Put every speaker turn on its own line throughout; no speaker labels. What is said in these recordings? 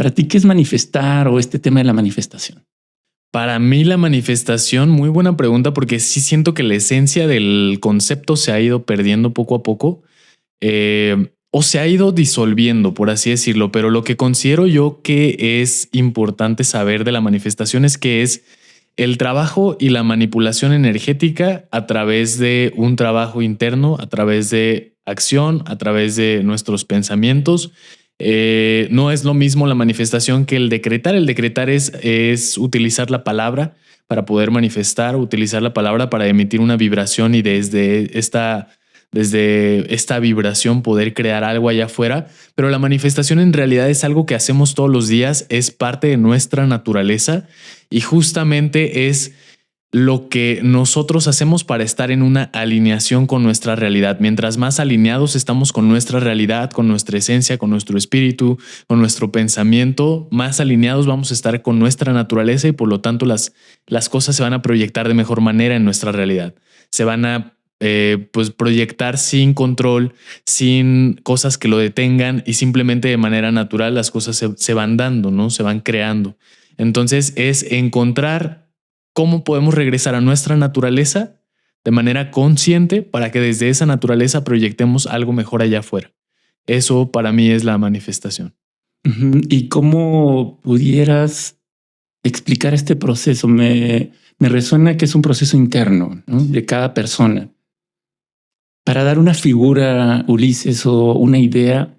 Para ti, ¿qué es manifestar o este tema de la manifestación?
Para mí la manifestación, muy buena pregunta, porque sí siento que la esencia del concepto se ha ido perdiendo poco a poco, o se ha ido disolviendo, por así decirlo, pero lo que considero yo que es importante saber de la manifestación es que es el trabajo y la manipulación energética a través de un trabajo interno, a través de acción, a través de nuestros pensamientos. No es lo mismo la manifestación que el decretar. El decretar es utilizar la palabra para poder manifestar, utilizar la palabra para emitir una vibración y desde esta vibración poder crear algo allá afuera. Pero la manifestación en realidad es algo que hacemos todos los días, es parte de nuestra naturaleza y justamente es lo que nosotros hacemos para estar en una alineación con nuestra realidad. Mientras más alineados estamos con nuestra realidad, con nuestra esencia, con nuestro espíritu, con nuestro pensamiento, más alineados vamos a estar con nuestra naturaleza y por lo tanto las cosas se van a proyectar de mejor manera en nuestra realidad. Se van a pues proyectar sin control, sin cosas que lo detengan y simplemente de manera natural las cosas se van dando, ¿no? Se van creando. Entonces es encontrar cómo podemos regresar a nuestra naturaleza de manera consciente para que desde esa naturaleza proyectemos algo mejor allá afuera. Eso para mí es la manifestación.
¿Y cómo pudieras explicar este proceso? Me resuena que es un proceso interno, ¿no? De cada persona. Para dar una figura, Ulises, o una idea,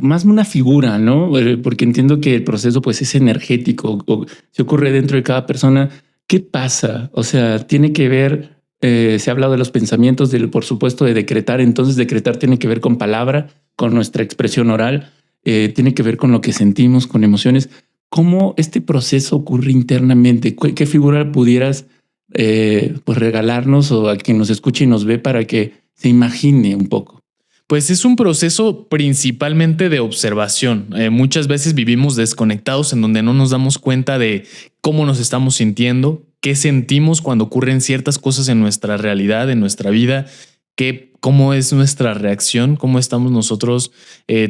más una figura, ¿no? Porque entiendo que el proceso pues es energético, o se ocurre dentro de cada persona. ¿Qué pasa? O sea, tiene que ver, se ha hablado de los pensamientos, por supuesto, de decretar. Entonces decretar tiene que ver con palabra, con nuestra expresión oral, tiene que ver con lo que sentimos, con emociones. ¿Cómo este proceso ocurre internamente? ¿Qué figura pudieras pues regalarnos o a quien nos escuche y nos ve para que se imagine un poco?
Pues es un proceso principalmente de observación. Muchas veces vivimos desconectados en donde no nos damos cuenta de cómo nos estamos sintiendo, qué sentimos cuando ocurren ciertas cosas en nuestra realidad, en nuestra vida, cómo es nuestra reacción, cómo estamos nosotros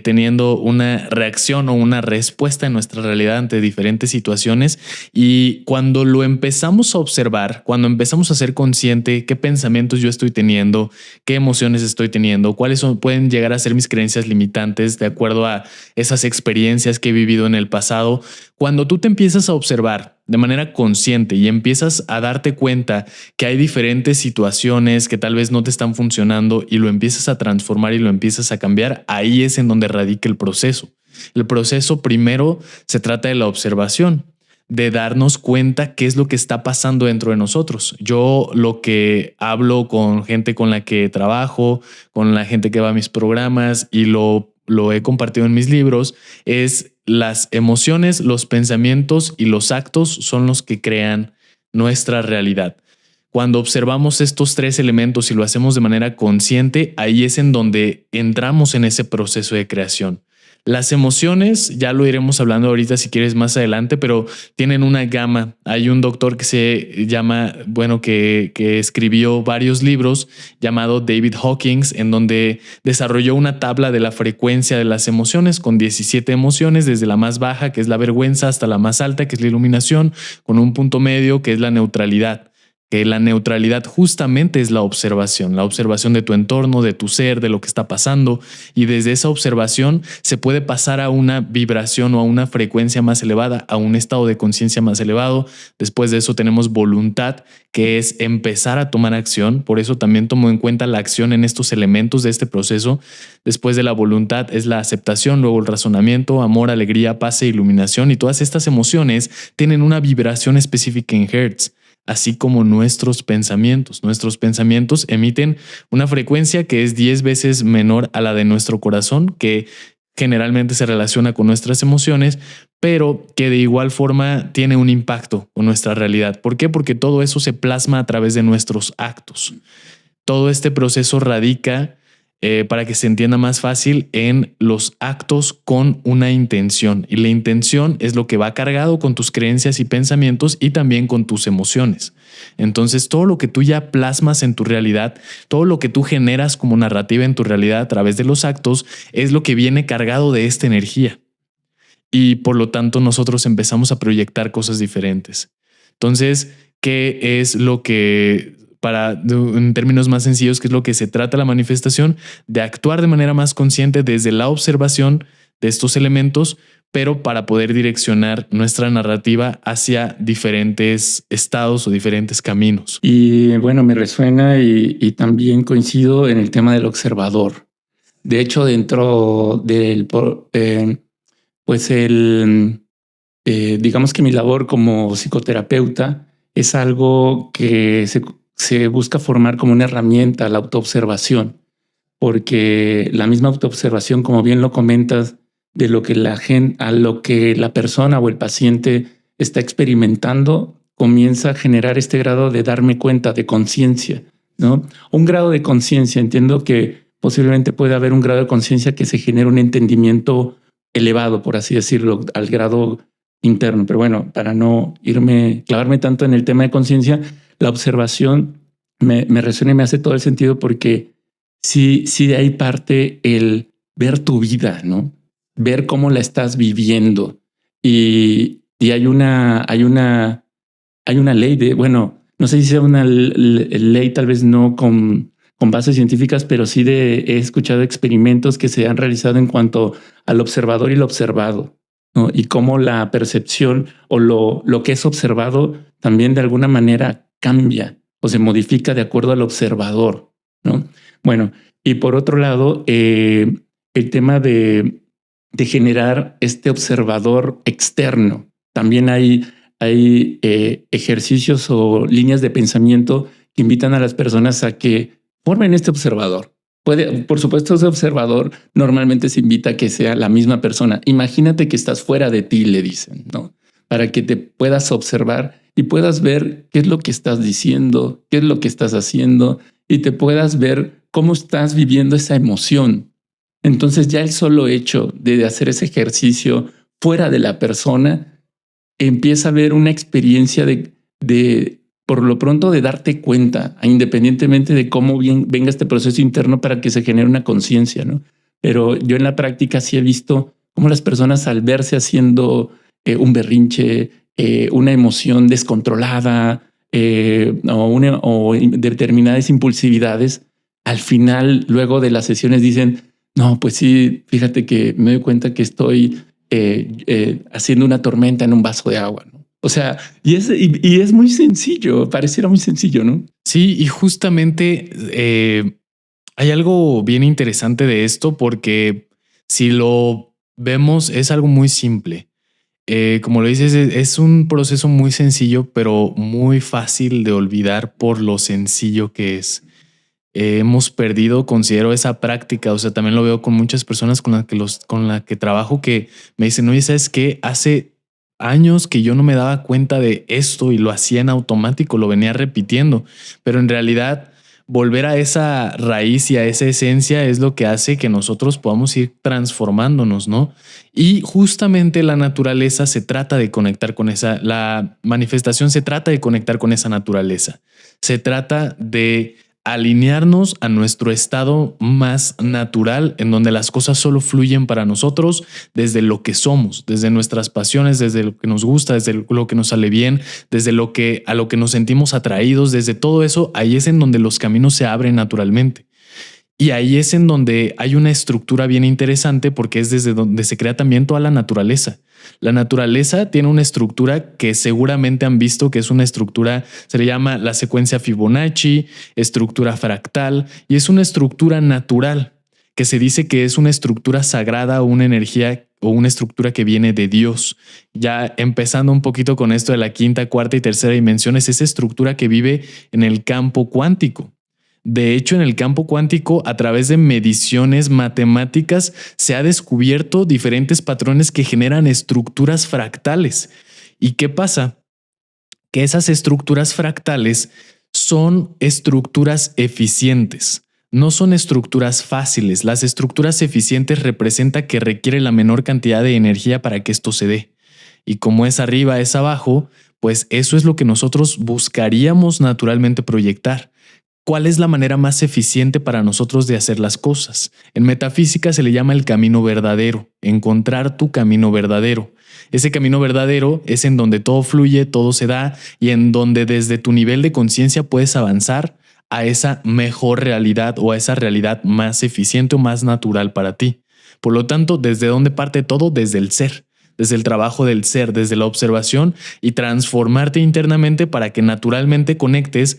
teniendo una reacción o una respuesta en nuestra realidad ante diferentes situaciones. Y cuando lo empezamos a observar, cuando empezamos a ser consciente qué pensamientos yo estoy teniendo, qué emociones estoy teniendo, pueden llegar a ser mis creencias limitantes de acuerdo a esas experiencias que he vivido en el pasado. Cuando tú te empiezas a observar de manera consciente y empiezas a darte cuenta que hay diferentes situaciones que tal vez no te están funcionando y lo empiezas a transformar y lo empiezas a cambiar, ahí es en donde radica el proceso. El proceso primero se trata de la observación, de darnos cuenta qué es lo que está pasando dentro de nosotros. Yo lo que hablo con gente con la que trabajo, con la gente que va a mis programas y lo he compartido en mis libros, es las emociones, los pensamientos y los actos son los que crean nuestra realidad. Cuando observamos estos tres elementos y lo hacemos de manera consciente, ahí es en donde entramos en ese proceso de creación. Las emociones, ya lo iremos hablando ahorita si quieres más adelante, pero tienen una gama. Hay un doctor que se llama, que escribió varios libros llamado David Hawkins, en donde desarrolló una tabla de la frecuencia de las emociones con 17 emociones, desde la más baja, que es la vergüenza, hasta la más alta, que es la iluminación, con un punto medio, que es la neutralidad. Que la neutralidad justamente es la observación de tu entorno, de tu ser, de lo que está pasando, y desde esa observación se puede pasar a una vibración o a una frecuencia más elevada, a un estado de conciencia más elevado. Después de eso tenemos voluntad, que es empezar a tomar acción. Por eso también tomo en cuenta la acción en estos elementos de este proceso. Después de la voluntad es la aceptación, luego el razonamiento, amor, alegría, paz e iluminación, y todas estas emociones tienen una vibración específica en Hertz. Así como nuestros pensamientos. Nuestros pensamientos emiten una frecuencia que es 10 veces menor a la de nuestro corazón, que generalmente se relaciona con nuestras emociones, pero que de igual forma tiene un impacto con nuestra realidad. ¿Por qué? Porque todo eso se plasma a través de nuestros actos. Todo este proceso radica, para que se entienda más fácil, en los actos con una intención. Y la intención es lo que va cargado con tus creencias y pensamientos y también con tus emociones. Entonces, todo lo que tú ya plasmas en tu realidad, todo lo que tú generas como narrativa en tu realidad a través de los actos, es lo que viene cargado de esta energía. y por lo tanto nosotros empezamos a proyectar cosas diferentes. Entonces, ¿qué es lo que, en términos más sencillos, qué es lo que se trata la manifestación? De actuar de manera más consciente desde la observación de estos elementos, pero para poder direccionar nuestra narrativa hacia diferentes estados o diferentes caminos.
Y bueno, me resuena y también coincido en el tema del observador. De hecho, dentro del, pues digamos que mi labor como psicoterapeuta es algo que se busca formar como una herramienta, la autoobservación, porque la misma autoobservación, como bien lo comentas, de lo que la gente, a lo que la persona o el paciente está experimentando, comienza a generar este grado de darme cuenta, de conciencia, ¿no? Un grado de conciencia. Entiendo que posiblemente puede haber un grado de conciencia que se genere un entendimiento elevado, por así decirlo, al grado interno. Pero bueno, para no clavarme tanto en el tema de conciencia, la observación me resuena y me hace todo el sentido, porque sí de ahí parte el ver tu vida, ¿no? Ver cómo la estás viviendo. Y hay una ley de, bueno, no sé si sea una ley, tal vez no con bases científicas, pero sí he escuchado experimentos que se han realizado en cuanto al observador y lo observado, ¿no? Y cómo la percepción o lo que es observado también de alguna manera cambia o se modifica de acuerdo al observador, ¿no? Bueno, y por otro lado, el tema de generar este observador externo. También hay ejercicios o líneas de pensamiento que invitan a las personas a que formen este observador. Por supuesto, ese observador normalmente se invita a que sea la misma persona. Imagínate que estás fuera de ti, le dicen, ¿no? Para que te puedas observar y puedas ver qué es lo que estás diciendo, qué es lo que estás haciendo, y te puedas ver cómo estás viviendo esa emoción. Entonces ya el solo hecho de hacer ese ejercicio fuera de la persona, empieza a haber una experiencia de por lo pronto, de darte cuenta, independientemente de cómo venga este proceso interno, para que se genere una conciencia, ¿no? Pero yo en la práctica sí he visto cómo las personas, al verse haciendo un berrinche, una emoción descontrolada, o determinadas impulsividades, al final, luego de las sesiones, dicen: no, pues sí, fíjate que me doy cuenta que estoy haciendo una tormenta en un vaso de agua, ¿no? O sea, y es muy sencillo, pareciera muy sencillo, ¿no?
Sí, y justamente hay algo bien interesante de esto, porque si lo vemos es algo muy simple. Como lo dices, es un proceso muy sencillo, pero muy fácil de olvidar por lo sencillo que es. Hemos perdido, considero, esa práctica. O sea, también lo veo con muchas personas con las que trabajo, que me dicen: oye, ¿sabes qué? Hace años que yo no me daba cuenta de esto y lo hacía en automático, lo venía repitiendo, pero en realidad volver a esa raíz y a esa esencia es lo que hace que nosotros podamos ir transformándonos, ¿no? Y justamente la naturaleza se trata de conectar con la manifestación se trata de conectar con esa naturaleza. Se trata de alinearnos a nuestro estado más natural, en donde las cosas solo fluyen para nosotros desde lo que somos, desde nuestras pasiones, desde lo que nos gusta, desde lo que nos sale bien, desde a lo que nos sentimos atraídos, desde todo eso. Ahí es en donde los caminos se abren naturalmente. Y ahí es en donde hay una estructura bien interesante, porque es desde donde se crea también toda la naturaleza. La naturaleza tiene una estructura que seguramente han visto, que es una estructura, se le llama la secuencia Fibonacci, estructura fractal, y es una estructura natural, que se dice que es una estructura sagrada o una energía o una estructura que viene de Dios. Ya empezando un poquito con esto de la quinta, cuarta y tercera dimensión, es esa estructura que vive en el campo cuántico. De hecho, en el campo cuántico, a través de mediciones matemáticas, se ha descubierto diferentes patrones que generan estructuras fractales. ¿Y qué pasa? Que esas estructuras fractales son estructuras eficientes. No son estructuras fáciles. Las estructuras eficientes representan que requiere la menor cantidad de energía para que esto se dé. Y como es arriba, es abajo, pues eso es lo que nosotros buscaríamos naturalmente proyectar. ¿cuál es la manera más eficiente para nosotros de hacer las cosas? En metafísica se le llama el camino verdadero, encontrar tu camino verdadero. Ese camino verdadero es en donde todo fluye, todo se da y en donde desde tu nivel de conciencia puedes avanzar a esa mejor realidad o a esa realidad más eficiente o más natural para ti. Por lo tanto, ¿desde dónde parte todo? Desde el ser, desde el trabajo del ser, desde la observación y transformarte internamente para que naturalmente conectes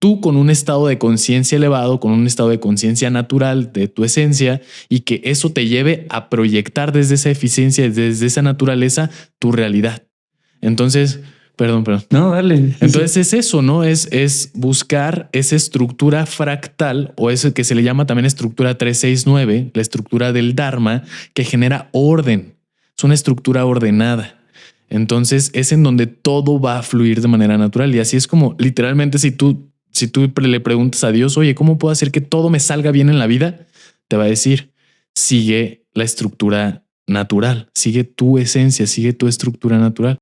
tú con un estado de conciencia elevado, con un estado de conciencia natural de tu esencia y que eso te lleve a proyectar desde esa eficiencia, desde esa naturaleza, tu realidad. Entonces, perdón.
No, dale.
Entonces es eso, ¿no? Es buscar esa estructura fractal o eso que se le llama también estructura 369, la estructura del Dharma, que genera orden. Es una estructura ordenada. Entonces es en donde todo va a fluir de manera natural. Y así es como literalmente si tú le preguntas a Dios, oye, ¿cómo puedo hacer que todo me salga bien en la vida? Te va a decir, sigue la estructura natural, sigue tu esencia, sigue tu estructura natural.